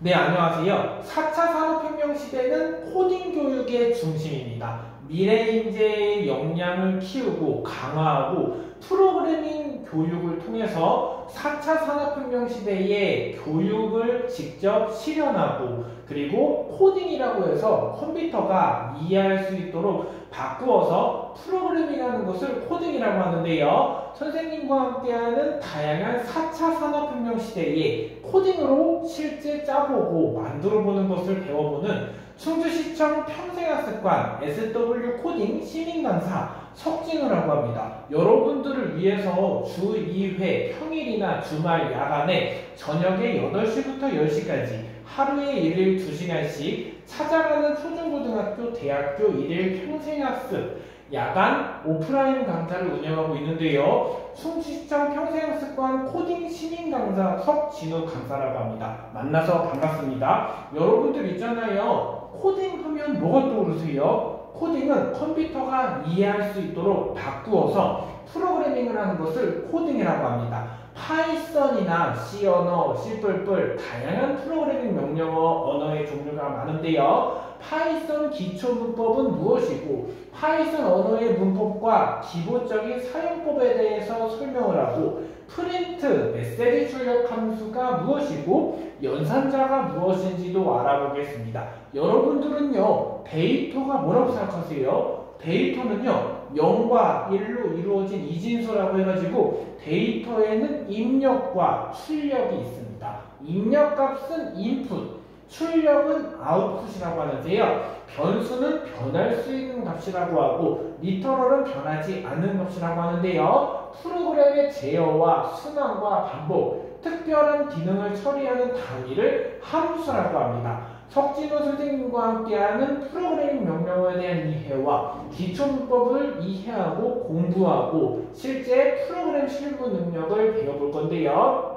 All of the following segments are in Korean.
네, 안녕하세요. 4차 산업혁명 시대는 코딩 교육의 중심입니다. 미래 인재의 역량을 키우고 강화하고 프로그래밍 교육을 통해서 4차 산업혁명 시대의 교육을 직접 실현하고 그리고 코딩이라고 해서 컴퓨터가 이해할 수 있도록 바꾸어서 프로그래밍하는 것을 코딩이라고 하는데요. 선생님과 함께하는 다양한 4차 산업혁명 시대에 코딩으로 실제 짜보고 만들어보는 것을 배워보는 충주시청 평생학습관 SW 코딩 시민강사 석진우라고 합니다. 여러분들을 위해서 주 2회 평일이나 주말 야간에 저녁에 8시부터 10시까지 하루에 1일 2시간씩 찾아가는 초중고등학교, 대학교 1일 평생학습 야간 오프라인 강좌를 운영하고 있는데요. 충주시청 평생학습관 코딩 시민강사 석진우 강사라고 합니다. 만나서 반갑습니다. 여러분들 있잖아요. 코딩하면 뭐가 떠오르세요? 코딩은 컴퓨터가 이해할 수 있도록 바꾸어서 프로그래밍을 하는 것을 코딩이라고 합니다. 파이썬이나 C 언어, C++, 다양한 프로그래밍 명령어, 언어의 종류가 많은데요. 파이썬 기초 문법은 무엇이고 파이썬 언어의 문법과 기본적인 사용법에 대해서 설명을 하고 프린트, 메시지 출력 함수가 무엇이고 연산자가 무엇인지도 알아보겠습니다. 여러분들은요, 데이터가 뭐라고 생각하세요? 데이터는요, 0과 1로 이루어진 이진수라고 해가지고 데이터에는 입력과 출력이 있습니다. 입력값은 인풋, 출력은 아웃풋이라고 하는데요. 변수는 변할 수 있는 값이라고 하고 리터럴은 변하지 않는 값이라고 하는데요. 프로그램의 제어와 순환과 반복, 특별한 기능을 처리하는 단위를 함수라고 합니다. 석진우 선생님과 함께하는 프로그래밍 명령어에 대한 이해와 기초문법을 이해하고 공부하고 실제 프로그램 실무 능력을 배워볼 건데요.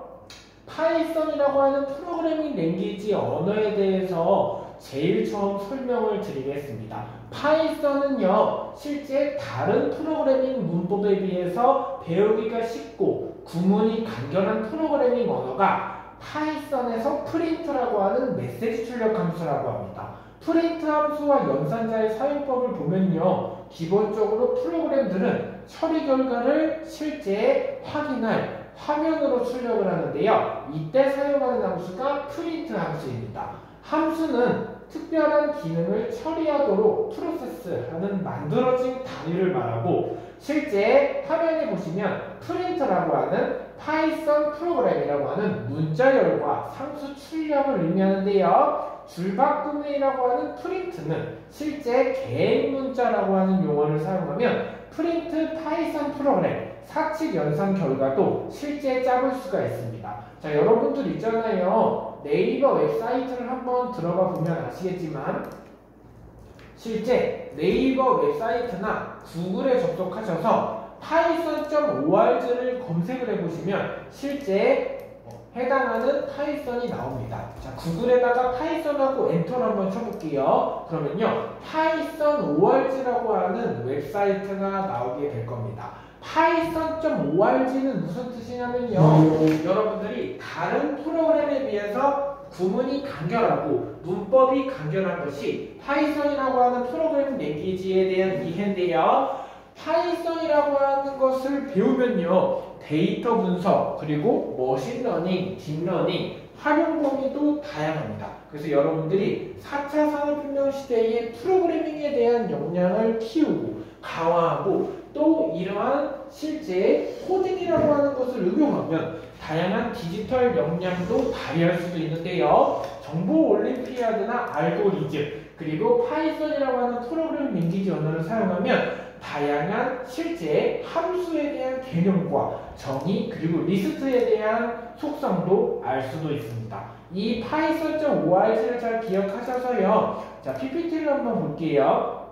파이썬이라고 하는 프로그래밍 랭귀지 언어에 대해서 제일 처음 설명을 드리겠습니다. 파이썬은요, 실제 다른 프로그래밍 문법에 비해서 배우기가 쉽고 구문이 간결한 프로그래밍 언어가 파이썬에서 프린트라고 하는 메시지 출력 함수라고 합니다. 프린트 함수와 연산자의 사용법을 보면요, 기본적으로 프로그램들은 처리 결과를 실제 확인할 화면으로 출력을 하는데요. 이때 사용하는 함수가 프린트 함수입니다. 함수는 특별한 기능을 처리하도록 프로세스하는 만들어진 단위를 말하고 실제 화면에 보시면 프린트라고 하는 파이썬 프로그램이라고 하는 문자열과 상수 출력을 의미하는데요. 줄바꿈이라고 하는 프린트는 실제 개인 문자라고 하는 용어를 사용하면 프린트 파이썬 프로그램 사칙 연산 결과도 실제 짜볼 수가 있습니다. 자, 여러분들 있잖아요. 네이버 웹사이트를 한번 들어가 보면 아시겠지만 실제 네이버 웹사이트나 구글에 접속하셔서 python.org를 검색을 해보시면 실제 해당하는 파이썬이 나옵니다. 자, 구글에다가 파이썬하고 엔터를 한번 쳐볼게요. 그러면요, python.org라고 하는 웹사이트가 나오게 될 겁니다. python.org는 무슨 뜻이냐면요, 여러분들이 다른 프로그램에 비해서 구문이 간결하고 문법이 간결한 것이 파이썬이라고 하는 프로그래밍 랭귀지에 대한 이해인데요. 파이썬이라고 하는 것을 배우면요, 데이터 분석, 그리고 머신러닝, 딥러닝, 활용 범위도 다양합니다. 그래서 여러분들이 4차 산업혁명 시대의 프로그래밍에 대한 역량을 키우고 강화하고 또 이러한 실제 코딩이라고 하는 것을 응용하면 다양한 디지털 역량도 발휘할 수도 있는데요. 정보 올림피아드나 알고리즘 그리고 파이썬이라고 하는 프로그래밍 랭귀지 언어를 사용하면 다양한 실제 함수에 대한 개념과 정의 그리고 리스트에 대한 속성도 알 수도 있습니다. 이 python.org를 잘 기억하셔서요. 자, PPT를 한번 볼게요.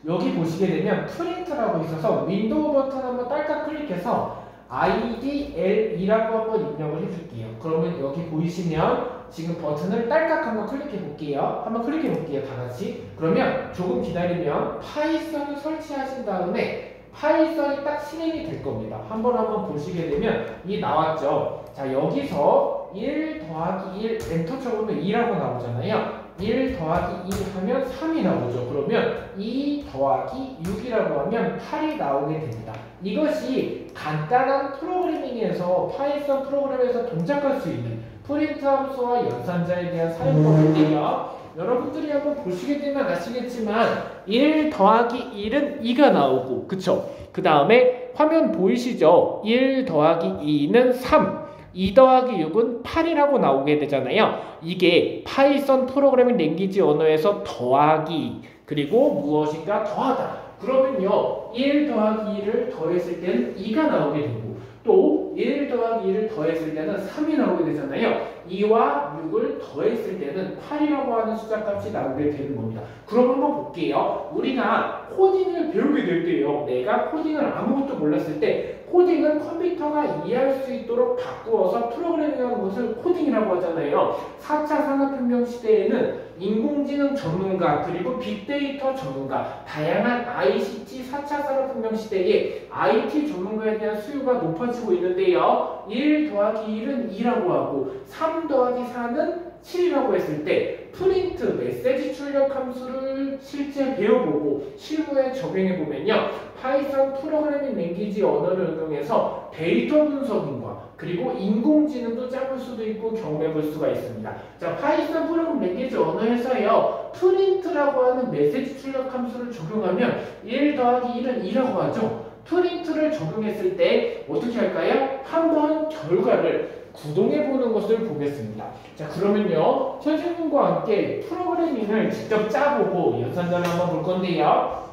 여기 보시게 되면 프린트라고 있어서 윈도우 버튼 한번 딸깍 클릭해서 IDLE라고 한번 입력을 해줄게요. 그러면 여기 보이시면 지금 버튼을 딸깍 한번 클릭해 볼게요. 한번 클릭해 볼게요. 다 같이. 그러면 조금 기다리면 파이썬을 설치하신 다음에 파이썬이 딱 실행이 될 겁니다. 한번 보시게 되면 이 나왔죠. 자, 여기서 1 더하기 1 엔터 쳐보면 2라고 나오잖아요. 1 더하기 2 하면 3이 나오죠. 그러면 2 더하기 6이라고 하면 8이 나오게 됩니다. 이것이 간단한 프로그래밍에서 파이썬 프로그램에서 동작할 수 있는 프린트 함수와 연산자에 대한 사용법인데요. 여러분들이 한번 보시게 되면 아시겠지만 1 더하기 1은 2가 나오고 그쵸? 그 다음에 화면 보이시죠? 1 더하기 2는 3 2 더하기 6은 8이라고 나오게 되잖아요. 이게 파이썬 프로그래밍 랭귀지 언어에서 더하기 그리고 무엇인가 더하다. 그러면요 1 더하기 2를 더했을 때는 2가 나오게 되고 또 1 더하기 2를 더했을 때는 3이 나오게 되잖아요. 2와 6을 더했을 때는 8이라고 하는 숫자값이 나오게 되는 겁니다. 그럼 한번 볼게요. 우리가 코딩을 배우게 될 때요. 내가 코딩을 아무것도 몰랐을 때 코딩은 컴퓨터가 이해할 수 있도록 바꾸어서 프로그래밍하는 것을 코딩이라고 하잖아요. 4차 산업혁명 시대에는 인공지능 전문가 그리고 빅데이터 전문가 다양한 ICT 4차 산업혁명 시대에 IT 전문가에 대한 수요가 높아지고 있는데요. 1 더하기 1은 2라고 하고 3 더하기 4는 7이라고 했을 때 프린트 메시지 출력 함수를 실제 배워보고 실무에 적용해보면요. 파이썬 프로그래밍 랭귀지 언어를 응용해서 데이터 분석인과 그리고 인공지능도 짜볼 수도 있고 경험해볼 수가 있습니다. 자, 파이썬 프로그래밍 랭귀지 언어에서요. 프린트라고 하는 메시지 출력 함수를 적용하면 1 더하기 1은 2라고 하죠. 프린트를 적용했을 때 어떻게 할까요? 한번 결과를 구동해보는 것을 보겠습니다. 자, 그러면요. 선생님과 함께 프로그래밍을 직접 짜보고 연산자를 한번 볼 건데요.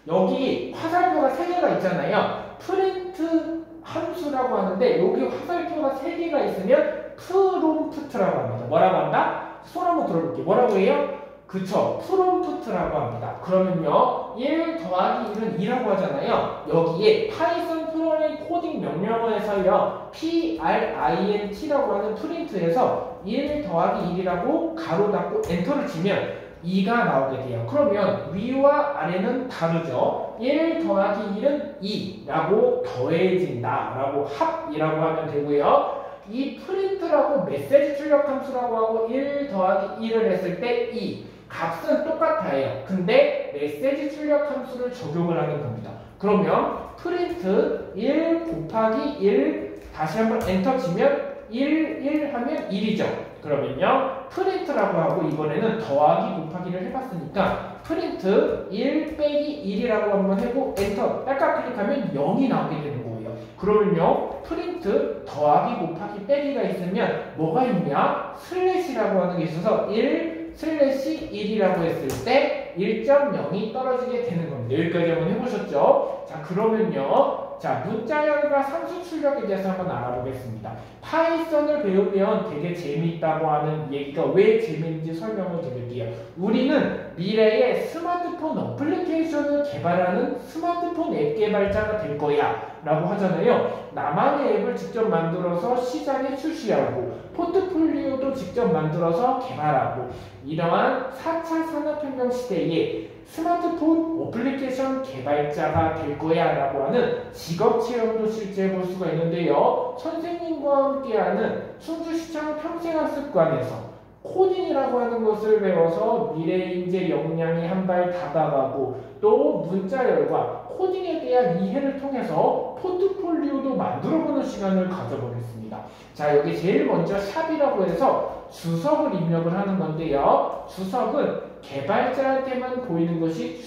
여기 화살표가 3개가 있잖아요. 프린트 함수라고 하는데 여기 화살표가 3개가 있으면 프롬프트라고 합니다. 뭐라고 한다? 손 한번 들어볼게요. 뭐라고 해요? 그쵸, 프롬프트라고 합니다. 그러면요 1 더하기 1은 2라고 하잖아요. 여기에 파이썬 프로그래밍 코딩 명령어에서요 print라고 하는 프린트에서 1 더하기 1이라고 가로 닫고 엔터를 치면 2가 나오게 돼요. 그러면 위와 아래는 다르죠. 1 더하기 1은 2라고 더해진다 라고 합이라고 하면 되고요. 이 프린트라고 메시지 출력 함수라고 하고 1 더하기 1을 했을 때 2 값은 똑같아요. 근데 메시지 출력 함수를 적용을 하는 겁니다. 그러면 프린트 1 곱하기 1 다시 한번 엔터 치면 1 하면 1이죠. 그러면요 프린트라고 하고 이번에는 더하기 곱하기를 해봤으니까 프린트 1 빼기 1이라고 한번 해고 엔터 딸깍 클릭하면 0이 나오게 되는 거예요. 그러면요 프린트 더하기 곱하기 빼기가 있으면 뭐가 있냐? 슬래시라고 하는 게 있어서 1 슬래시 1이라고 했을 때 1.0이 떨어지게 되는 겁니다. 여기까지 한번 해보셨죠? 자, 그러면요 자, 문자열과 상수 출력에 대해서 한번 알아보겠습니다. 파이썬을 배우면 되게 재미있다고 하는 얘기가 왜 재미있는지 설명을 드릴게요. 우리는 미래에 스마트폰 어플리케이션을 개발하는 스마트폰 앱 개발자가 될 거야 라고 하잖아요. 나만의 앱을 직접 만들어서 시장에 출시하고 포트폴리오도 직접 만들어서 개발하고 이러한 4차 산업혁명 시대에 스마트폰 어플리케이션 개발자가 될 거야 라고 하는 직업 체험도 실제 해볼 수가 있는데요. 선생님과 함께하는 충주시청 평생학습관에서 코딩이라고 하는 것을 배워서 미래인재 역량이 한 발 다가가고 또 문자열과 코딩에 대한 이해를 통해서 포트폴리오도 만들어보는 시간을 가져보겠습니다. 자, 여기 제일 먼저 샵이라고 해서 주석을 입력을 하는 건데요. 주석은 개발자한테만 보이는 것이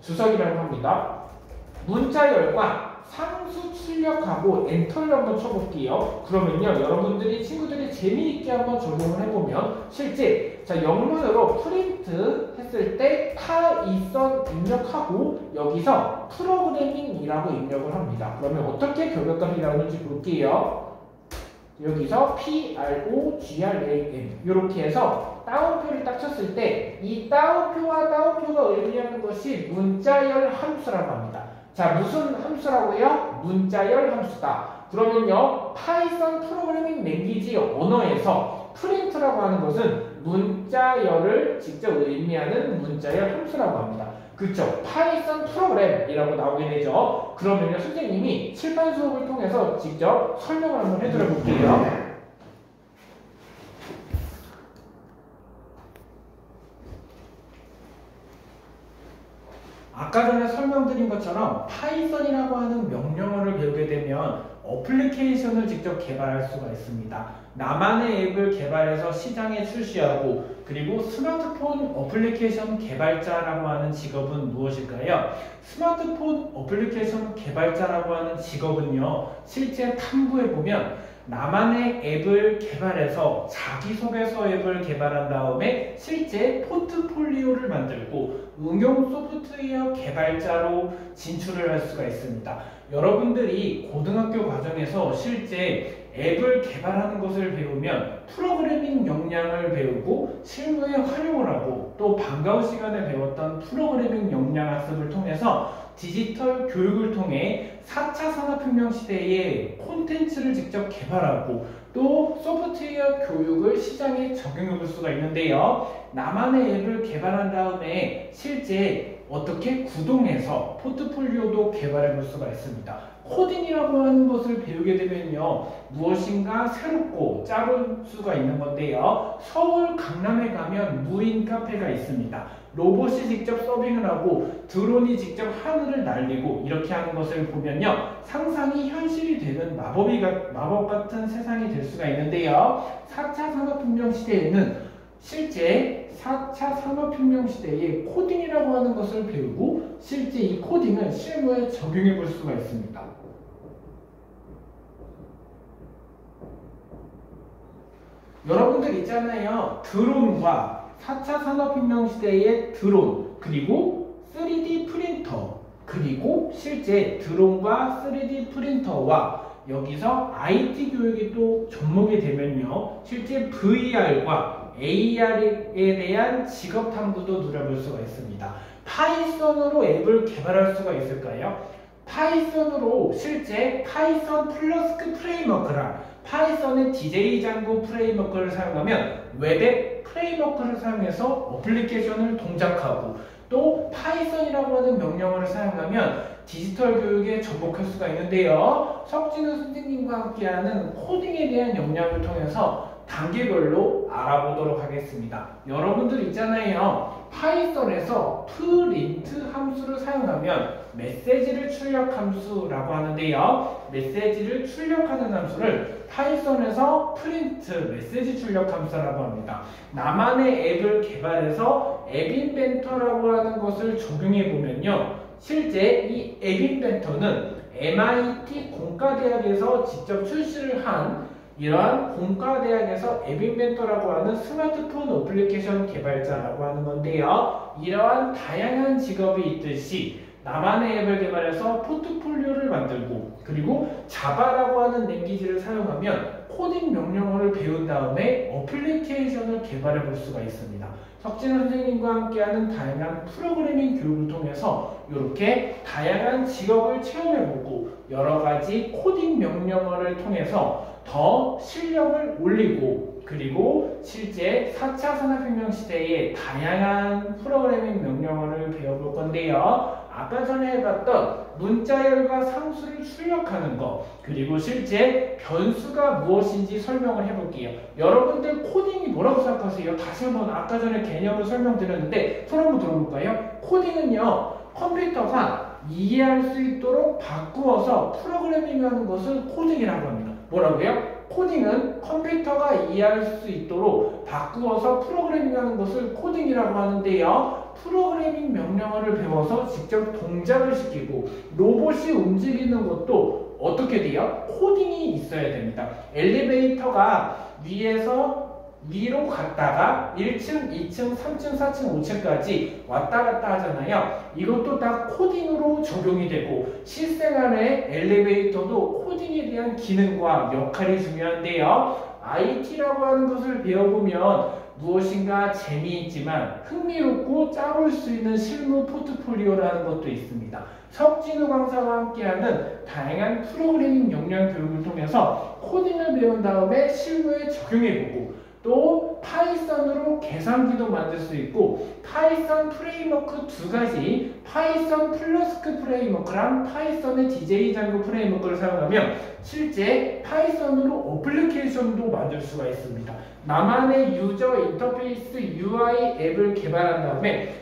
주석이라고 합니다. 문자열과 상수 출력하고 엔터를 한번 쳐볼게요. 그러면요 여러분들이 친구들이 재미있게 한번 적용을 해보면 실제 자 영문으로 프린트 했을 때 파이썬 입력하고 여기서 프로그래밍이라고 입력을 합니다. 그러면 어떻게 결과값이 나오는지 볼게요. 여기서 PROGRAM 이렇게 해서 따옴표를 딱 쳤을 때 이 따옴표와 따옴표가 의미하는 것이 문자열 함수라고 합니다. 자, 무슨 함수라고요? 문자열 함수다. 그러면요, 파이썬 프로그래밍 랭귀지 언어에서 프린트라고 하는 것은 문자열을 직접 의미하는 문자열 함수라고 합니다. 그쵸? 파이썬 프로그램이라고 나오게 되죠. 그러면요, 선생님이 칠판 수업을 통해서 직접 설명을 한번 해드려 볼게요. 아까 전에 설명드린 것처럼 파이썬이라고 하는 명령어를 배우게 되면 어플리케이션을 직접 개발할 수가 있습니다. 나만의 앱을 개발해서 시장에 출시하고, 그리고 스마트폰 어플리케이션 개발자라고 하는 직업은 무엇일까요? 스마트폰 어플리케이션 개발자라고 하는 직업은요, 실제 탐구해보면 나만의 앱을 개발해서 자기소개서 앱을 개발한 다음에 실제 포트폴리오를 만들고 응용 소프트웨어 개발자로 진출을 할 수가 있습니다. 여러분들이 고등학교 과정에서 실제 앱을 개발하는 것을 배우면 프로그래밍 역량을 배우고 실무에 활용을 하고, 또 방과후 시간에 배웠던 프로그래밍 역량 학습을 통해서 디지털 교육을 통해 4차 산업혁명 시대에 콘텐츠를 직접 개발하고 또 소프트웨어 교육을 시장에 적용해 볼 수가 있는데요. 나만의 앱을 개발한 다음에 실제 어떻게 구동해서 포트폴리오도 개발해 볼 수가 있습니다. 코딩이라고 하는 것을 배우게 되면요, 무엇인가 새롭고 짜볼 수가 있는 건데요. 서울 강남에 가면 무인 카페가 있습니다. 로봇이 직접 서빙을 하고 드론이 직접 하늘을 날리고 이렇게 하는 것을 보면요, 상상이 현실이 되는 마법 같은 세상이 될 수가 있는데요. 4차 산업혁명 시대에는 실제 4차 산업혁명 시대에 코딩이라고 하는 것을 배우고 실제 이 코딩을 실무에 적용해 볼 수가 있습니다. 여러분들 있잖아요. 드론과 4차 산업혁명 시대의 드론, 그리고 3D 프린터, 그리고 실제 드론과 3D 프린터와 여기서 IT 교육이 또 접목이 되면요, 실제 VR과 AR에 대한 직업 탐구도 누려볼 수가 있습니다. 파이썬으로 앱을 개발할 수가 있을까요? 파이썬으로 실제 파이썬 플러스크 프레임워크랑 파이썬의 DJ 장고 프레임워크를 사용하면 웹앱 프레임워크를 사용해서 어플리케이션을 동작하고, 또 파이썬이라고 하는 명령어를 사용하면 디지털 교육에 접목할 수가 있는데요. 석진우 선생님과 함께하는 코딩에 대한 역량을 통해서 단계별로 알아보도록 하겠습니다. 여러분들 있잖아요. 파이썬에서 프린트 함수를 사용하면 메시지를 출력 함수라고 하는데요. 메시지를 출력하는 함수를 파이썬에서 프린트 메시지 출력 함수라고 합니다. 나만의 앱을 개발해서 앱인벤터라고 하는 것을 적용해 보면요, 실제 이 앱인벤터는 MIT 공과대학에서 직접 출시를 한 이러한 공과대학에서 앱인벤터라고 하는 스마트폰 어플리케이션 개발자라고 하는 건데요. 이러한 다양한 직업이 있듯이 나만의 앱을 개발해서 포트폴리오를 만들고, 그리고 자바라고 하는 랭귀지를 사용하면 코딩 명령어를 배운 다음에 어플리케이션을 개발해 볼 수가 있습니다. 석진호 선생님과 함께하는 다양한 프로그래밍 교육을 통해서 이렇게 다양한 직업을 체험해보고 여러 가지 코딩 명령어를 통해서 더 실력을 올리고, 그리고 실제 4차 산업혁명 시대의 다양한 프로그래밍 명령어를 배워볼 건데요. 아까 전에 해봤던 문자열과 상수를 출력하는 것, 그리고 실제 변수가 무엇인지 설명을 해볼게요. 여러분들 코딩이 뭐라고 생각하세요? 다시 한번 아까 전에 개념을 설명드렸는데 손 한번 들어볼까요? 코딩은요, 컴퓨터가 이해할 수 있도록 바꾸어서 프로그래밍하는 것을 코딩이라고 합니다. 뭐라고요? 코딩은 컴퓨터가 이해할 수 있도록 바꾸어서 프로그래밍하는 것을 코딩이라고 하는데요. 프로그래밍 명령어를 배워서 직접 동작을 시키고 로봇이 움직이는 것도 어떻게 돼요? 코딩이 있어야 됩니다. 엘리베이터가 위로 갔다가 1층, 2층, 3층, 4층, 5층까지 왔다 갔다 하잖아요. 이것도 다 코딩으로 적용이 되고 실생활의 엘리베이터도 코딩에 대한 기능과 역할이 중요한데요. IT라고 하는 것을 배워보면 무엇인가 재미있지만 흥미롭고 짜볼 수 있는 실무 포트폴리오라는 것도 있습니다. 석진우 강사와 함께하는 다양한 프로그래밍 역량 교육을 통해서 코딩을 배운 다음에 실무에 적용해보고, 또 파이썬으로 계산기도 만들 수 있고 파이썬 프레임워크 두 가지 파이썬 플러스크 프레임워크랑 파이썬의 DJ 장고 프레임워크를 사용하면 실제 파이썬으로 어플리케이션도 만들 수가 있습니다. 나만의 유저 인터페이스 UI 앱을 개발한 다음에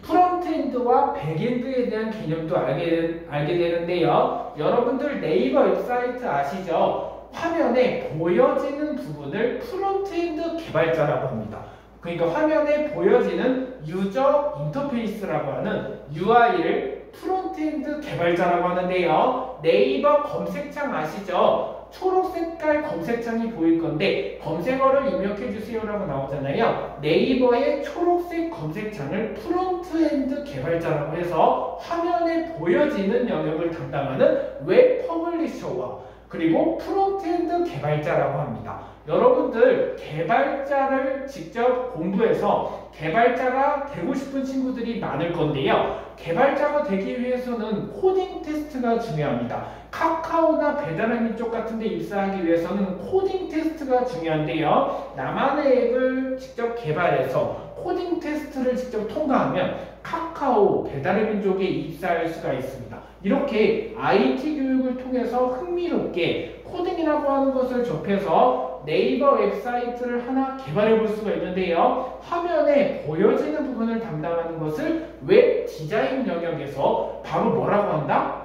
프론트엔드와 백엔드에 대한 개념도 알게 되는데요. 여러분들 네이버 웹사이트 아시죠? 화면에 보여지는 부분을 프론트엔드 개발자라고 합니다. 그러니까 화면에 보여지는 유저 인터페이스라고 하는 UI를 프론트엔드 개발자라고 하는데요. 네이버 검색창 아시죠? 초록 색깔 검색창이 보일 건데 검색어를 입력해 주세요라고 나오잖아요. 네이버의 초록색 검색창을 프론트엔드 개발자라고 해서 화면에 보여지는 영역을 담당하는 웹 퍼블리셔와 그리고 프론트엔드 개발자라고 합니다. 여러분들 개발자를 직접 공부해서 개발자가 되고 싶은 친구들이 많을 건데요. 개발자가 되기 위해서는 코딩 테스트가 중요합니다. 카카오나 배달의민족 같은 데 입사하기 위해서는 코딩 테스트가 중요한데요. 나만의 앱을 직접 개발해서 코딩 테스트를 직접 통과하면 카카오, 배달의민족에 입사할 수가 있습니다. 이렇게 IT 교육을 통해서 흥미롭게 코딩이라고 하는 것을 접해서 네이버 웹사이트를 하나 개발해 볼 수가 있는데요. 화면에 보여지는 부분을 담당하는 것을 웹 디자인 영역에서 바로 뭐라고 한다?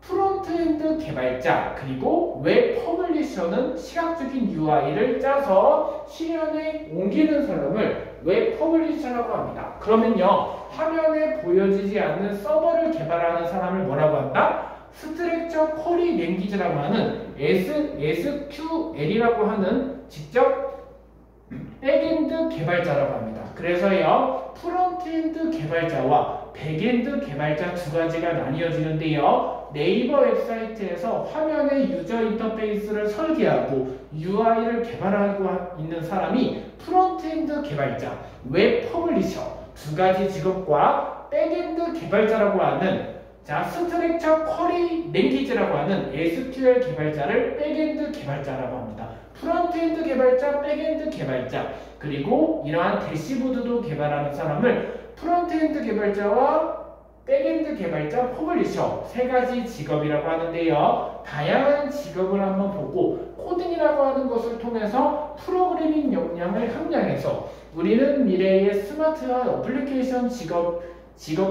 프론트엔드 개발자 그리고 웹 퍼블리셔는 시각적인 UI를 짜서 실현에 옮기는 사람을 웹 퍼블리셔라고 합니다. 그러면요. 화면에 보여지지 않는 서버를 개발하는 사람을 뭐라고 한다? 스트럭처 쿼리 랭귀지라고 하는 SQL이라고 하는 직접 백엔드 개발자라고 합니다. 그래서요. 프론트엔드 개발자와 백엔드 개발자 두 가지가 나뉘어지는데요. 네이버 웹사이트에서 화면의 유저 인터페이스를 설계하고 UI를 개발하고 있는 사람이 프론트엔드 개발자, 웹 퍼블리셔 두 가지 직업과 백엔드 개발자라고 하는 스트럭처 쿼리 랭귀지라고 하는 SQL 개발자를 백엔드 개발자라고 합니다. 프론트엔드 개발자, 백엔드 개발자 그리고 이러한 대시보드도 개발하는 사람을 프론트엔드 개발자와 백엔드 개발자, 퍼블리셔 세 가지 직업이라고 하는데요. 다양한 직업을 한번 보고 코딩이라고 하는 것을 통해서 프로그래밍 역량을 함량해서 우리는 미래의 스마트한 어플리케이션 직업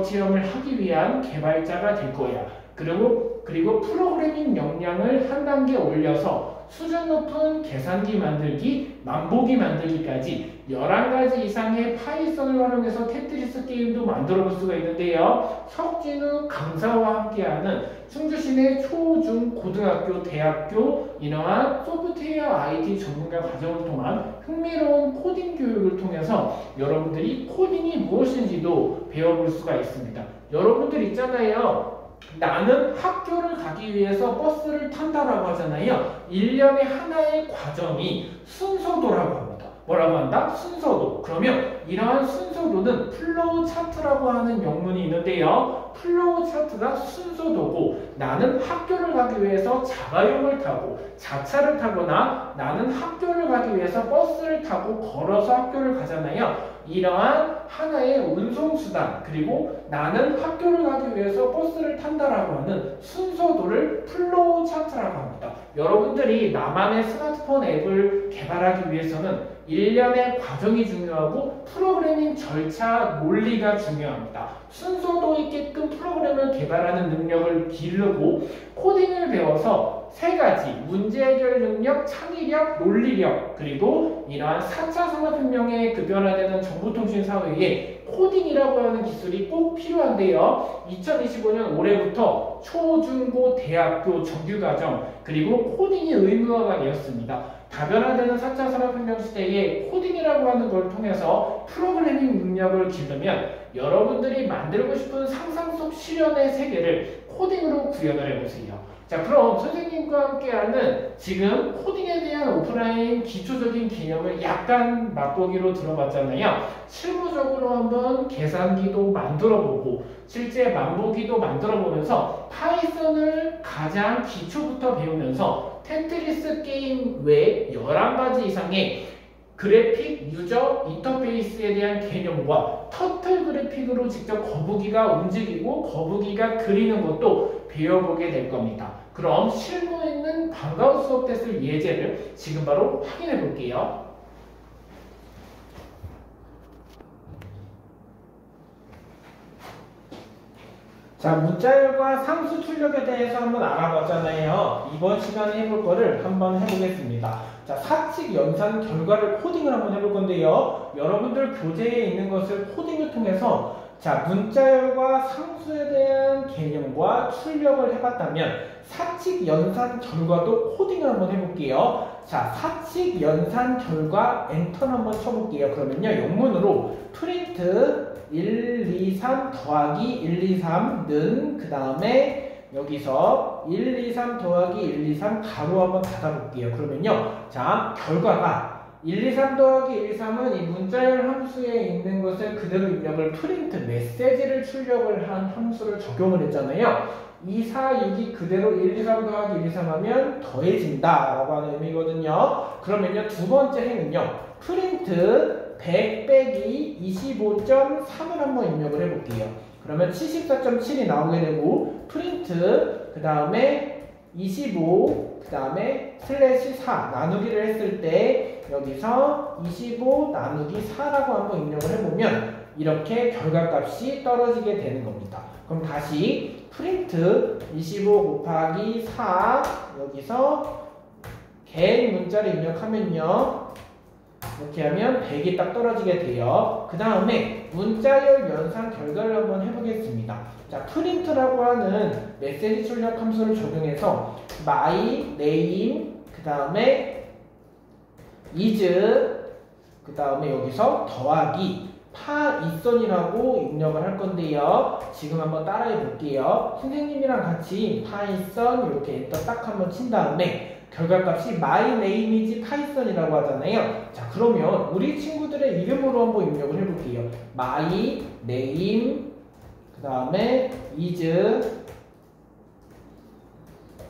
체험을 하기 위한 개발자가 될 거야. 그리고 프로그래밍 역량을 한 단계 올려서 수준 높은 계산기 만들기, 만보기 만들기까지 11가지 이상의 파이썬을 활용해서 테트리스 게임도 만들어 볼 수가 있는데요. 석진우 강사와 함께하는 충주시내 초, 중, 고등학교, 대학교 이러한 소프트웨어 IT 전문가 과정을 통한 흥미로운 코딩 교육을 통해서 여러분들이 코딩이 무엇인지도 배워볼 수가 있습니다. 여러분들 있잖아요. 나는 학교를 가기 위해서 버스를 탄다라고 하잖아요. 1년에 하나의 과정이 순서도라고 합니다. 뭐라고 한다? 순서도. 그러면 이러한 순서도는 플로우 차트라고 하는 영문이 있는데요. 플로우 차트가 순서도고 나는 학교를 가기 위해서 자가용을 타고 자차를 타거나 나는 학교를 가기 위해서 버스를 타고 걸어서 학교를 가잖아요. 이러한 하나의 운송수단 그리고 나는 학교를 가기 위해서 버스를 탄다라고 하는 순서도를 플로우 차트라고 합니다. 여러분들이 나만의 스마트폰 앱을 개발하기 위해서는 1년의 과정이 중요하고 프로그래밍 절차 논리가 중요합니다. 순서도 있게끔 프로그램을 개발하는 능력을 기르고 코딩을 배워서 세 가지 문제 해결 능력, 창의력, 논리력 그리고 이러한 4차 산업혁명에 변화되는 정보통신 사회에 코딩이라고 하는 기술이 꼭 필요한데요. 2025년 올해부터 초, 중, 고, 대학교, 정규과정 그리고 코딩이 의무화가 되었습니다. 다변화되는 4차 산업혁명 시대에 코딩이라고 하는 걸 통해서 프로그래밍 능력을 기르면 여러분들이 만들고 싶은 상상 속 실현의 세계를 코딩으로 구현을 해보세요. 자, 그럼 선생님과 함께하는 지금 코딩에 대한 오프라인 기초적인 개념을 약간 맛보기로 들어봤잖아요. 실무적으로 한번 계산기도 만들어보고 실제 만보기도 만들어보면서 파이썬을 가장 기초부터 배우면서 테트리스 게임 외 11가지 이상의 그래픽 유저 인터페이스에 대한 개념과 터틀 그래픽으로 직접 거북이가 움직이고 거북이가 그리는 것도 배워보게 될 겁니다. 그럼 실무에 있는 반가운 수업 됐을 예제를 지금 바로 확인해 볼게요. 자, 문자열과 상수 출력에 대해서 한번 알아봤잖아요. 이번 시간에 해볼 거를 한번 해보겠습니다. 자, 사칙 연산 결과를 코딩을 한번 해볼 건데요. 여러분들 교재에 있는 것을 코딩을 통해서 자, 문자열과 상수에 대한 개념과 출력을 해봤다면 사칙 연산 결과도 코딩을 한번 해볼게요. 자, 사칙 연산 결과 엔터 한번 쳐볼게요. 그러면요, 영문으로 프린트 1, 2, 3 더하기 1, 2, 3는 그 다음에 여기서 1, 2, 3 더하기 1, 2, 3 가로 한번 닫아볼게요. 그러면요, 자, 결과가 1, 2, 3 더하기 1, 2, 3은 이 문자열 함수에 있는 것을 그대로 입력을 프린트 메시지를 출력을 한 함수를 적용을 했잖아요. 2, 4, 6이 그대로 1, 2, 3 더하기 1, 2, 3 하면 더해진다 라고 하는 의미거든요. 그러면요, 두 번째 행은요, 프린트 100 빼기 25.3을 한번 입력을 해볼게요. 그러면 74.7이 나오게 되고 프린트 그 다음에 25 그 다음에 슬래시 4 나누기를 했을 때 여기서 25 나누기 4라고 한번 입력을 해보면 이렇게 결과값이 떨어지게 되는 겁니다. 그럼 다시 프린트 25 곱하기 4 여기서 개인 문자를 입력하면요, 이렇게 하면 100이 딱 떨어지게 돼요. 그 다음에 문자열 연산 결과를 한번 해보겠습니다. 자, 프린트라고 하는 메시지 출력 함수를 적용해서 my name 그 다음에 is 그 다음에 여기서 더하기 파이썬이라고 입력을 할 건데요. 지금 한번 따라해 볼게요. 선생님이랑 같이 파이썬 이렇게 엔터 딱 한번 친 다음에 결과값이 my name is python이라고 하잖아요. 자, 그러면 우리 친구들의 이름으로 한번 입력을 해볼게요. my name 그 다음에 is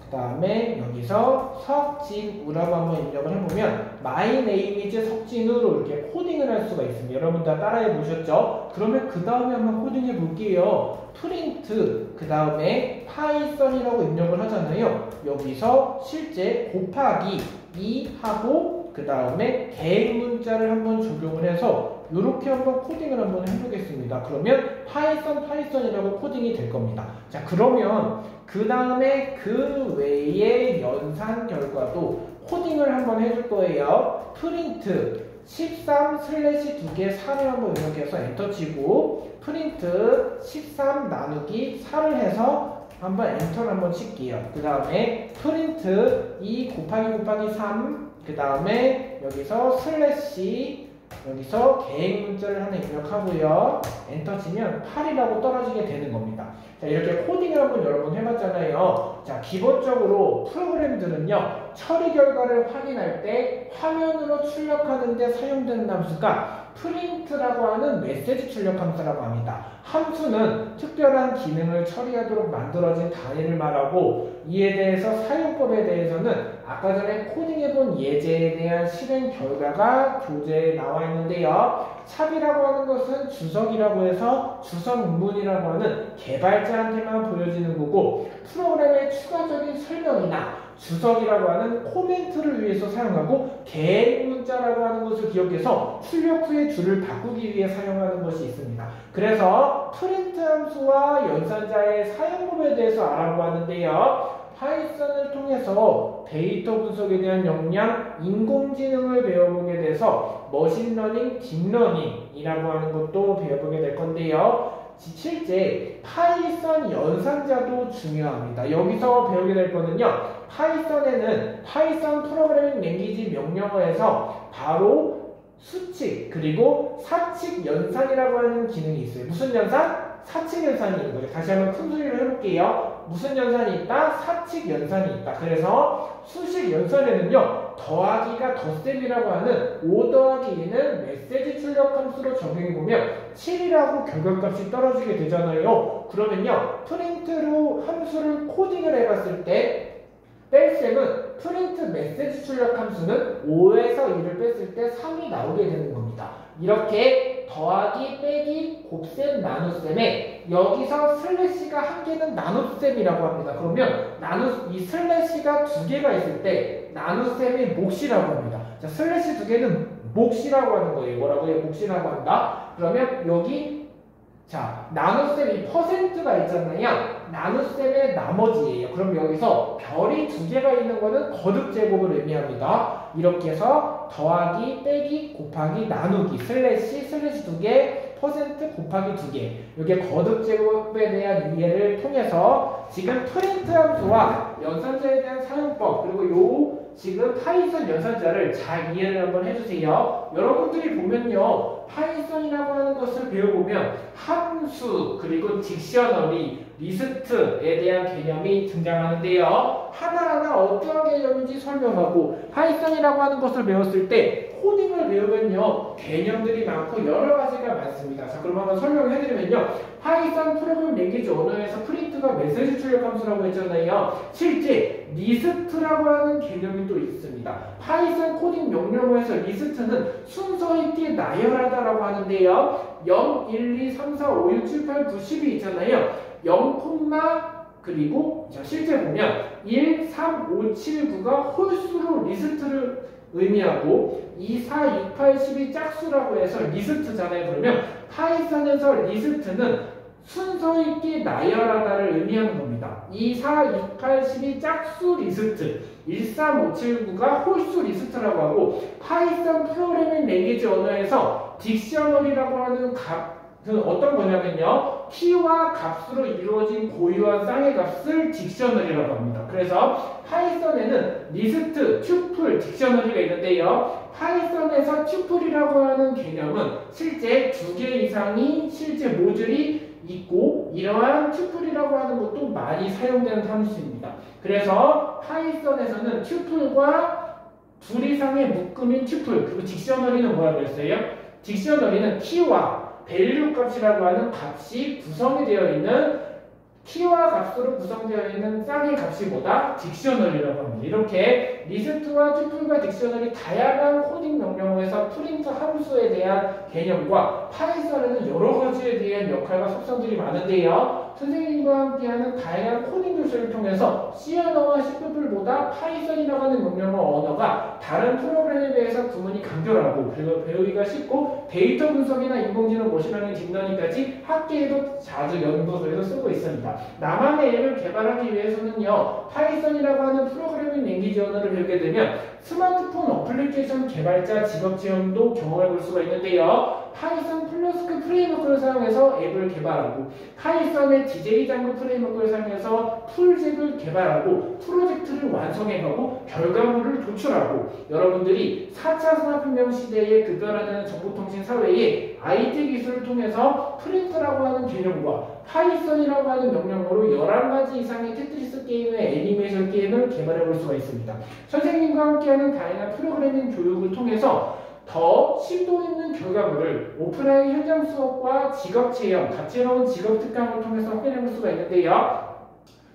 그 다음에 여기서 석진우라고 한번 입력을 해보면 my name is 석진우로 이렇게 코딩을 할 수가 있습니다. 여러분 다 따라해 보셨죠? 그러면 그 다음에 한번 코딩해 볼게요. 프린트 그 다음에 파이썬이라고 입력을 하잖아요. 여기서 실제 곱하기 2 하고 그 다음에 개인 문자를 한번 적용을 해서 이렇게 한번 코딩을 한번 해보겠습니다. 그러면 파이썬이라고 코딩이 될 겁니다. 자, 그러면 그 다음에 그 외의 연산 결과도 코딩을 한번 해줄 거예요. 프린트 13 슬래시 2개 4를 한번 입력해서 엔터 치고 프린트 13 나누기 4를 해서 한번 엔터를 한번 칠게요. 그 다음에 프린트 2 곱하기 3 그 다음에 여기서 슬래시 여기서 개인 문자를 하나 입력하고요. 엔터 치면 8이라고 떨어지게 되는 겁니다. 자, 이렇게 코딩을 한번 여러 번 해봤잖아요. 자, 기본적으로 프로그램들은요, 처리 결과를 확인할 때 화면으로 출력하는 데 사용되는 함수가 프린트라고 하는 메시지 출력 함수라고 합니다. 함수는 특별한 기능을 처리하도록 만들어진 단위를 말하고 이에 대해서 사용법에 대해서는 아까 전에 코딩해본 예제에 대한 실행 결과가 교재에 나와 있는데요. 샵이라고 하는 것은 주석이라고 해서 주석문이라고 하는 개발자한테만 보여지는 거고 프로그램의 추가적인 설명이나 주석이라고 하는 코멘트를 위해서 사용하고 개인 문자라고 하는 것을 기억해서 출력 후에 줄을 바꾸기 위해 사용하는 것이 있습니다. 그래서 프린트 함수와 연산자의 사용법에 대해서 알아보았는데요. 파이썬을 통해서 데이터 분석에 대한 역량, 인공지능을 배워보게 돼서 머신러닝, 딥러닝이라고 하는 것도 배워보게 될 건데요. 실제 파이썬 연산자도 중요합니다. 여기서 배우게 될 거는요, 파이썬에는 파이썬 프로그래밍 랭귀지 명령어에서 바로 수칙 그리고 사칙 연산이라고 하는 기능이 있어요. 무슨 연산? 사칙 연산이 있는 거죠. 다시 한번 큰 소리로 해볼게요. 무슨 연산이 있다? 사칙 연산이 있다. 그래서 수식 연산에는요, 더하기가 덧셈이라고 하는 5 더하기 2는 메시지 출력 함수로 적용해보면 7이라고 결과값이 떨어지게 되잖아요. 그러면요, 프린트로 함수를 코딩을 해봤을 때 뺄셈은 프린트 메시지 출력 함수는 5에서 2를 뺐을 때 3이 나오게 되는 겁니다. 이렇게 더하기, 빼기, 곱셈, 나눗셈에 여기서 슬래시가 한 개는 나눗셈이라고 합니다. 그러면 이 슬래시가 두 개가 있을 때 나눗셈이 몫이라고 합니다. 자, 슬래시 두 개는 몫이라고 하는 거예요. 뭐라고 해요? 몫이라고 한다. 그러면 여기 자, 나눗셈 이 퍼센트가 있잖아요. 나눗셈의 나머지예요. 그럼 여기서 별이 두 개가 있는 거는 거듭 제곱을 의미합니다. 이렇게 해서 더하기, 빼기, 곱하기, 나누기, 슬래시 두 개, 퍼센트 곱하기 두 개. 이게 거듭 제곱에 대한 이해를 통해서 지금 프린트 함수와 연산자에 대한 사용법 그리고 요 지금 파이썬 연산자를 잘 이해를 한번 해주세요. 여러분들이 보면요. 파이썬이라고 하는 것을 배워보면 함수 그리고 딕셔너리, 리스트에 대한 개념이 등장하는데요. 하나하나 어떠한 개념인지 설명하고 파이썬이라고 하는 것을 배웠을 때 코딩을 배우면요. 개념들이 많고 여러 가지가 많습니다. 자, 그럼 한번 설명해드리면요. 파이썬 프로그램 랭귀지 언어에서 프린트가 메시지 출력 함수라고 했잖아요. 실제 리스트라고 하는 개념이 또 있습니다. 파이썬 코딩 명령어에서 리스트는 순서 있게 나열하다라고 하는데요. 0, 1, 2, 3, 4, 5, 6, 7, 8, 9, 10이 있잖아요. 0, 그리고 실제 보면 1, 3, 5, 7, 9가 홀수로 리스트를 의미하고 2, 4, 6, 8, 10이 짝수라고 해서 리스트잖아요. 그러면 파이썬에서 리스트는 순서 있게 나열하다를 의미하는 겁니다. 2, 4, 6, 8, 10이 짝수 리스트, 1, 3, 5, 7, 9가 홀수 리스트라고 하고 파이썬 프로그래밍 랭귀지 언어에서 딕셔너리라고 하는 그 어떤 거냐면요. 키와 값으로 이루어진 고유한 쌍의 값을 딕셔너리라고 합니다. 그래서 파이썬에는 리스트, 튜플, 딕셔너리가 있는데요. 파이썬에서 튜플이라고 하는 개념은 실제 두 개 이상이 실제 모듈이 있고 이러한 튜플이라고 하는 것도 많이 사용되는 함수입니다. 그래서 파이썬에서는 튜플과 둘 이상의 묶음인 튜플 그리고 딕셔너리는 뭐라고 했어요? 딕셔너리는 키와 밸류 값이라고 하는 값이 구성이 되어 있는 키와 값으로 구성되어 있는 쌍의 값이 뭐다? 딕셔너리라고 합니다. 이렇게 리스트와 튜플과 딕셔너리 다양한 코딩 명령어에서 프린트 함수에 대한 개념과 파이썬에는 여러 가지에 대한 역할과 속성들이 많은데요. 선생님과 함께하는 다양한 코딩 교실을 통해서 C 언어와 C++보다 파이썬이라고 하는 명령어 언어가 다른 프로그램에 비해서 구문이 간결하고 그리고 배우기가 쉽고 데이터 분석이나 인공지능 머신러닝 딥러닝까지 학계에도 자주 연구소에도 쓰고 있습니다. 나만의 앱을 개발하기 위해서는요. 파이썬이라고 하는 프로그래밍 랭귀지 언어를 배우게 되면 스마트폰 어플리케이션 개발자 직업 지원도 경험해 볼 수가 있는데요. 파이썬 플러스크 프레임워크를 사용해서 앱을 개발하고 파이썬의 DJ 장구 프레임워크를 사용해서 풀잭을 개발하고 프로젝트를 완성해가고 결과물을 도출하고 여러분들이 4차 산업혁명 시대에 급변하는 정보통신 사회에 IT 기술을 통해서 프린트라고 하는 개념과 파이썬이라고 하는 명령어로 11가지 이상의 테트리스 게임의 애니메이션 게임을 개발해 볼 수가 있습니다. 선생님과 함께하는 다양한 프로그래밍 교육을 통해서 더 심도 있는 결과물을 오프라인 현장 수업과 직업 체험, 다채로운 직업 특강을 통해서 확인해 볼 수가 있는데요.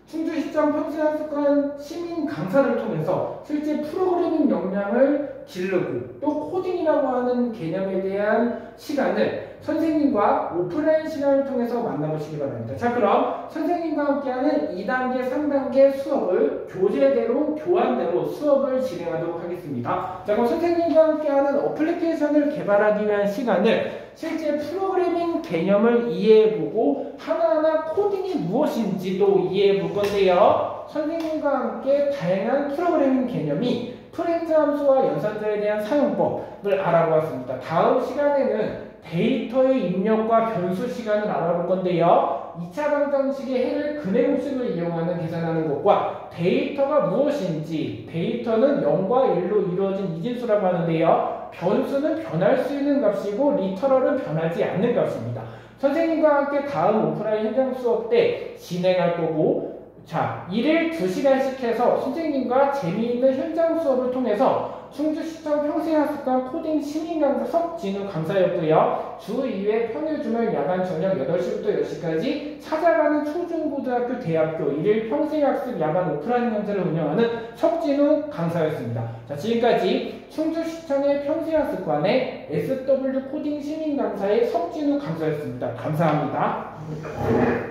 충주시청 평생학습관 시민 강사를 통해서 실제 프로그래밍 역량을 기르고 또 코딩이라고 하는 개념에 대한 시간을 선생님과 오프라인 시간을 통해서 만나보시기 바랍니다. 자, 그럼 선생님과 함께하는 2단계, 3단계 수업을 교재대로, 교환대로 수업을 진행하도록 하겠습니다. 자, 그럼 선생님과 함께하는 어플리케이션을 개발하기 위한 시간을 실제 프로그래밍 개념을 이해해보고 하나하나 코딩이 무엇인지도 이해해볼 건데요. 선생님과 함께 다양한 프로그래밍 개념이 프린트 함수와 연산자에 대한 사용법을 알아보았습니다. 다음 시간에는 데이터의 입력과 변수 시간을 알아볼 건데요. 2차 방정식의 해를 근해공식을 이용하는 계산하는 것과 데이터가 무엇인지 데이터는 0과 1로 이루어진 이진수라고 하는데요. 변수는 변할 수 있는 값이고 리터럴은 변하지 않는 값입니다. 선생님과 함께 다음 오프라인 현장 수업 때 진행할 거고 자, 일을 2시간씩 해서 선생님과 재미있는 현장 수업을 통해서 충주시청 평생학습관 코딩 시민 강사 석진우 강사였고요. 주 2회 평일 주말 야간 저녁 8시부터 10시까지 찾아가는 초중고등학교 대학교 일일 평생학습 야간 오프라인 강사를 운영하는 석진우 강사였습니다. 자, 지금까지 충주시청의 평생학습관의 SW 코딩 시민 강사의 석진우 강사였습니다. 감사합니다.